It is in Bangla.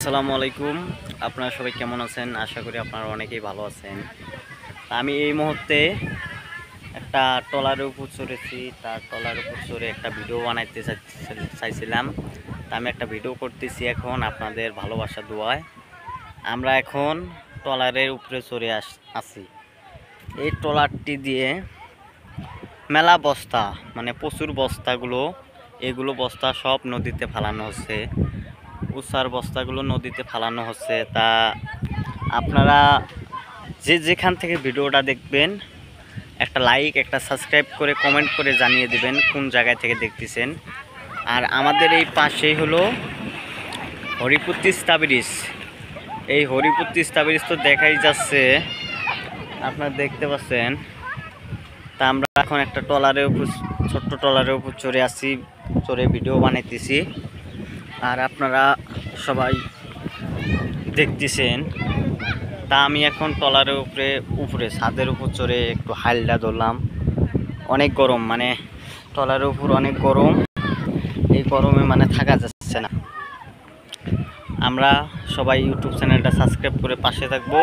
আসসালামু আলাইকুম। আপনারা সবাই কেমন আছেন? আশা করি আপনারা অনেকেই ভালো আছেন। আমি এই মুহূর্তে একটা ট্রলারের উপর চড়েছি। তার ট্রলারের উপর চড়ে একটা ভিডিও বানাইতে চাইছিলাম। তা আমি একটা ভিডিও করতেছি এখন আপনাদের ভালোবাসা দোয়ায়। আমরা এখন ট্রলারের উপরে চড়ে আছি। এই ট্রলারটি দিয়ে মেলা বস্তা মানে প্রচুর বস্তাগুলো এগুলো বস্তা সব নদীতে ফালানো হচ্ছে। উষার বস্তাগুলো নদীতে ফালানো হচ্ছে। তা আপনারা যেখান থেকে ভিডিওটা দেখবেন একটা লাইক একটা সাবস্ক্রাইব করে কমেন্ট করে জানিয়ে দিবেন কোন জায়গায় থেকে দেখতেছেন। আর আমাদের এই পাশেই হলো হরিপুর তিস্তা ব্রিজ। এই হরিপুর তিস্তা ব্রিজ তো দেখাই যাচ্ছে, আপনারা দেখতে পাচ্ছেন। তা আমরা এখন একটা ট্রলারের উপর ছোট্ট ট্রলারের উপর চড়ে আসছি, চড়ে ভিডিও বানাইতেছি। আর আপনারা সবাই দেখতেছেন। তা আমি এখন ট্রলারের উপরে ছাদের উপর চড়ে একটু হাইলটা ধরলাম। অনেক গরম, মানে ট্রলারের উপর অনেক গরম। এই গরমে মানে থাকা যাচ্ছে না। আমরা সবাই ইউটিউব চ্যানেলটা সাবস্ক্রাইব করে পাশে থাকবো।